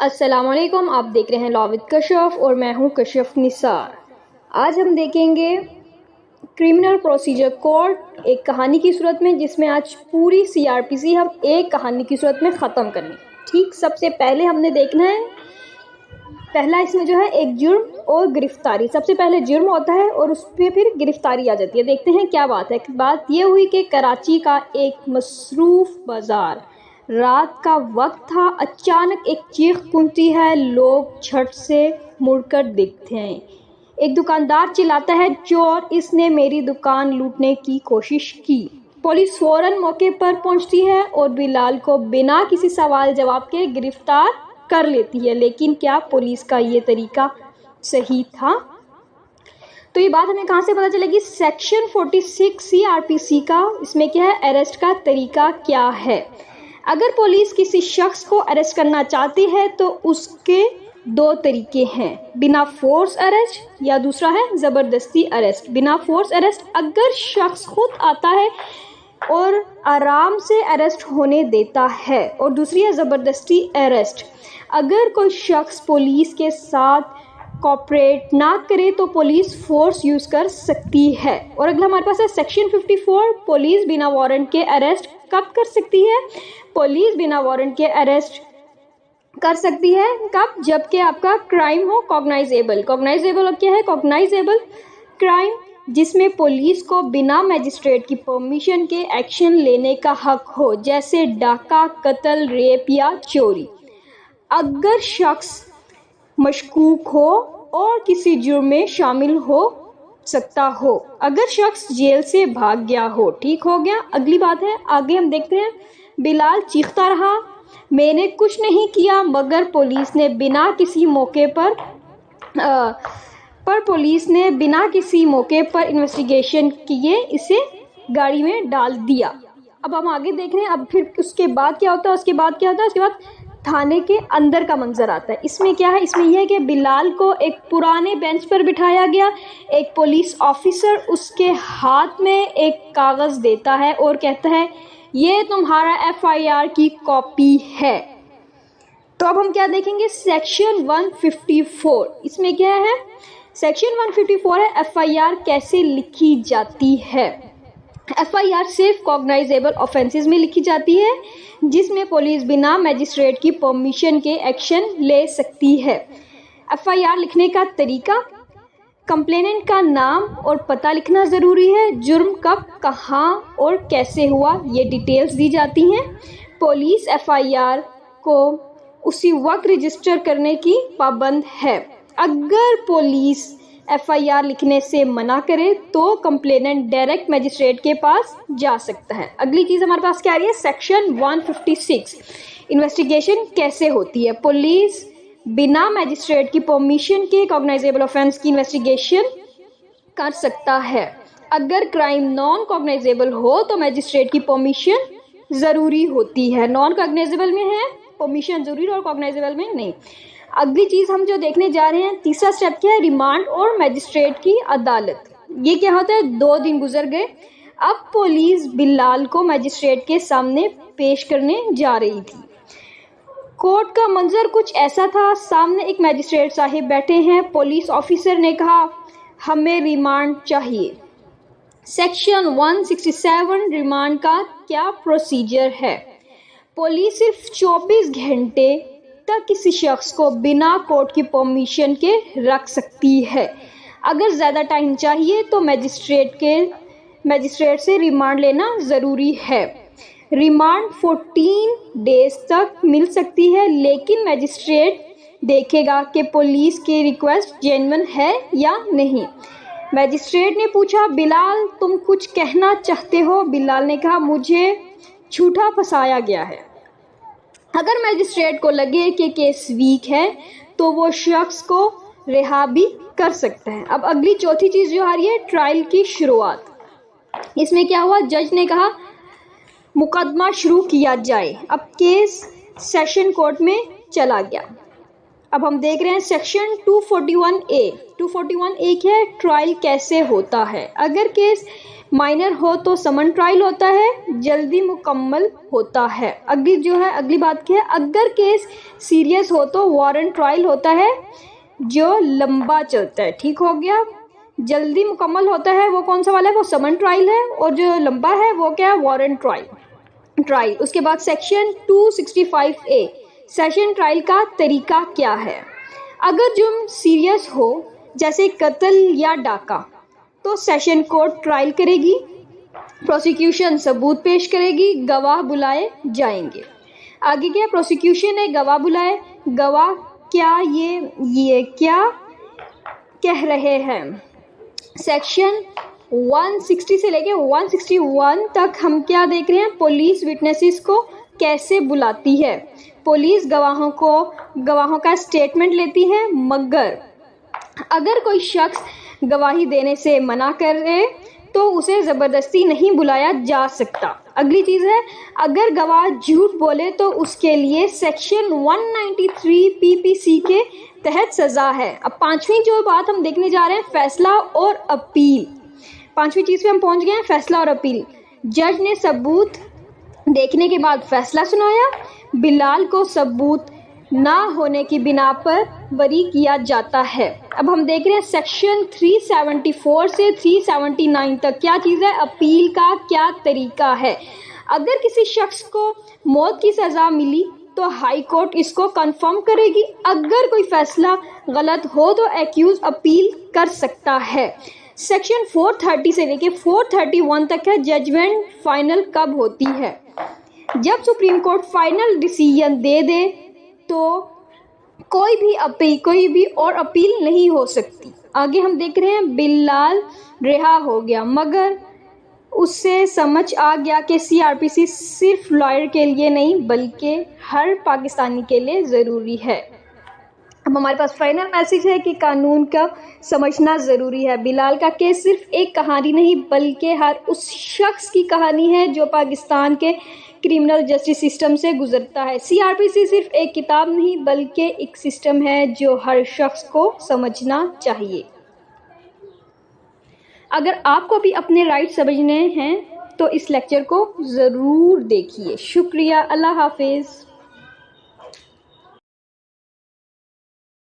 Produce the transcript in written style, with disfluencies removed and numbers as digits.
अस्सलामुअलैकुम, आप देख रहे हैं लॉ विद कशफ और मैं हूं कशफ निसार। आज हम देखेंगे क्रिमिनल प्रोसीजर कोड एक कहानी की सूरत में, जिसमें आज पूरी सीआरपीसी हम एक कहानी की सूरत में ख़त्म करेंगे। ठीक, सबसे पहले हमने देखना है, पहला इसमें जो है एक जुर्म और गिरफ्तारी। सबसे पहले जुर्म होता है और उस पर फिर गिरफ्तारी आ जाती है। देखते हैं क्या बात है। बात ये हुई कि कराची का एक मसरूफ़ बाज़ार, रात का वक्त था। अचानक एक चीख गूंजती है, लोग झट से मुड़कर देखते हैं। एक दुकानदार चिल्लाता है, चोर, इसने मेरी दुकान लूटने की कोशिश की। पुलिस फौरन मौके पर पहुंचती है और बिलाल को बिना किसी सवाल जवाब के गिरफ्तार कर लेती है। लेकिन क्या पुलिस का ये तरीका सही था? तो ये बात हमें कहाँ से पता चलेगी? सेक्शन 46 सीआरपीसी का, इसमें क्या है, अरेस्ट का तरीका क्या है। अगर पुलिस किसी शख्स को अरेस्ट करना चाहती है तो उसके दो तरीके हैं, बिना फोर्स अरेस्ट या दूसरा है ज़बरदस्ती अरेस्ट। बिना फोर्स अरेस्ट, अगर शख्स खुद आता है और आराम से अरेस्ट होने देता है, और दूसरी है ज़बरदस्ती अरेस्ट। अगर कोई शख्स पुलिस के साथ कोऑपरेट ना करे तो पुलिस फोर्स यूज़ कर सकती है। और अगला हमारे पास है सेक्शन 54, पुलिस बिना वारंट के अरेस्ट कब कर सकती है? पुलिस बिना वारंट के अरेस्ट कर सकती है कब? जबकि आपका क्राइम हो कॉग्नाइजेबल। कॉग्नाइजेबल क्या है? कॉग्नाइजेबल क्राइम जिसमें पुलिस को बिना मजिस्ट्रेट की परमिशन के एक्शन लेने का हक हो, जैसे डाका, कत्ल, रेप या चोरी। अगर शख्स मशकूक हो और किसी जुर्म में शामिल हो सकता हो, अगर शख्स जेल से भाग गया हो। ठीक हो गया। अगली बात है, आगे हम देखते हैं। बिलाल चीखता रहा, मैंने कुछ नहीं किया, मगर पुलिस ने बिना किसी मौके पर इन्वेस्टिगेशन किए इसे गाड़ी में डाल दिया। अब हम आगे देख रहे हैं। अब फिर उसके बाद क्या होता है? उसके बाद थाने के अंदर का मंजर आता है। इसमें क्या है? इसमें यह है कि बिलाल को एक पुराने बेंच पर बिठाया गया। एक पुलिस ऑफिसर उसके हाथ में एक कागज़ देता है और कहता है, ये तुम्हारा एफआईआर की कॉपी है। तो अब हम क्या देखेंगे? सेक्शन 154। इसमें क्या है? सेक्शन 154 है एफआईआर कैसे लिखी जाती है। एफआईआर सिर्फ कॉग्नाइजेबल ऑफेंसेस में लिखी जाती है, जिसमें पुलिस बिना मजिस्ट्रेट की परमिशन के एक्शन ले सकती है। एफआईआर लिखने का तरीका, कंप्लेनेंट का नाम और पता लिखना ज़रूरी है। जुर्म कब, कहाँ और कैसे हुआ, ये डिटेल्स दी जाती हैं। पुलिस एफआईआर को उसी वक्त रजिस्टर करने की पाबंद है। अगर पुलिस एफआईआर लिखने से मना करे तो कंप्लेनेंट डायरेक्ट मजिस्ट्रेट के पास जा सकता है। अगली चीज़ हमारे पास क्या आ रही है? सेक्शन 156, इन्वेस्टिगेशन कैसे होती है। पुलिस बिना मजिस्ट्रेट की परमिशन के कॉग्नाइजेबल ऑफेंस की इन्वेस्टिगेशन कर सकता है। अगर क्राइम नॉन कॉग्नाइजेबल हो तो मजिस्ट्रेट की परमिशन ज़रूरी होती है। नॉन कॉग्नाइजेबल में है परमिशन ज़रूरी और कॉग्नाइजेबल में नहीं। अगली चीज़ हम जो देखने जा रहे हैं, तीसरा स्टेप क्या है? रिमांड और मजिस्ट्रेट की अदालत। ये क्या होता है? 2 दिन गुजर गए, अब पुलिस बिलाल को मजिस्ट्रेट के सामने पेश करने जा रही थी। कोर्ट का मंजर कुछ ऐसा था, सामने एक मजिस्ट्रेट साहिब बैठे हैं। पुलिस ऑफिसर ने कहा, हमें रिमांड चाहिए। सेक्शन 167 रिमांड का क्या प्रोसीजर है? पुलिस सिर्फ 24 घंटे तक किसी शख्स को बिना कोर्ट की परमिशन के रख सकती है। अगर ज़्यादा टाइम चाहिए तो मजिस्ट्रेट से रिमांड लेना ज़रूरी है। रिमांड 14 डेज तक मिल सकती है, लेकिन मजिस्ट्रेट देखेगा कि पुलिस की रिक्वेस्ट जेन्युइन है या नहीं। मजिस्ट्रेट ने पूछा, बिलाल तुम कुछ कहना चाहते हो? बिलाल ने कहा, मुझे झूठा फंसाया गया है। अगर मजिस्ट्रेट को लगे कि केस वीक है तो वो शख्स को रिहा भी कर सकता है। अब अगली चौथी चीज़ जो आ रही है, ट्रायल की शुरुआत। इसमें क्या हुआ? जज ने कहा मुकदमा शुरू किया जाए। अब केस सेशन कोर्ट में चला गया। अब हम देख रहे हैं सेक्शन 241A। 241A क्या है? ट्रायल कैसे होता है। अगर केस माइनर हो तो समन ट्रायल होता है, जल्दी मुकम्मल होता है। अगली बात क्या है? अगर केस सीरियस हो तो वारंट ट्रायल होता है, जो लंबा चलता है। ठीक हो गया। जल्दी मुकम्मल होता है वो कौन सा वाला है? वो समन ट्रायल है। और जो लंबा है वो क्या है? Warrant trial. उसके बाद सेक्शन 265A, सेशन ट्रायल का तरीका क्या है। अगर जुर्म सीरियस हो जैसे कत्ल या डाका तो सेशन कोर्ट ट्रायल करेगी, प्रोसिक्यूशन सबूत पेश करेगी, गवाह बुलाए जाएंगे। आगे क्या? प्रोसिक्यूशन ने गवाह बुलाए, गवाह क्या ये क्या कह रहे हैं। सेक्शन 160 से लेके 161 तक हम क्या देख रहे हैं? पुलिस विटनेसेस को कैसे बुलाती है। पुलिस गवाहों का स्टेटमेंट लेती है, मगर अगर कोई शख्स गवाही देने से मना करे तो उसे ज़बरदस्ती नहीं बुलाया जा सकता। अगली चीज़ है, अगर गवाह झूठ बोले तो उसके लिए सेक्शन 193 PPC के तहत सज़ा है। अब पांचवी जो बात हम देखने जा रहे हैं, फैसला और अपील। पांचवी चीज़ पे हम पहुंच गए हैं, फैसला और अपील। जज ने सबूत देखने के बाद फैसला सुनाया, बिलाल को सबूत ना होने की बिना पर बरी किया जाता है। अब हम देख रहे हैं सेक्शन 374 से 379 तक क्या चीज़ है? अपील का क्या तरीका है। अगर किसी शख्स को मौत की सज़ा मिली तो हाई कोर्ट इसको कंफर्म करेगी। अगर कोई फैसला गलत हो तो एक्यूज अपील कर सकता है। सेक्शन 430 से लेके 431 तक है, जजमेंट फाइनल कब होती है। जब सुप्रीम कोर्ट फाइनल डिसीजन दे दे तो कोई भी और अपील नहीं हो सकती। आगे हम देख रहे हैं, बिलाल रिहा हो गया, मगर उससे समझ आ गया कि CRPC सिर्फ लॉयर के लिए नहीं बल्कि हर पाकिस्तानी के लिए ज़रूरी है। अब हमारे पास फाइनल मैसेज है कि कानून का समझना ज़रूरी है। बिलाल का केस सिर्फ एक कहानी नहीं बल्कि हर उस शख्स की कहानी है जो पाकिस्तान के क्रिमिनल जस्टिस सिस्टम से गुजरता है। CRPC सिर्फ एक किताब नहीं बल्कि एक सिस्टम है जो हर शख्स को समझना चाहिए। अगर आपको भी अपने राइट समझने हैं तो इस लेक्चर को ज़रूर देखिए। शुक्रिया। अल्लाह हाफिज़।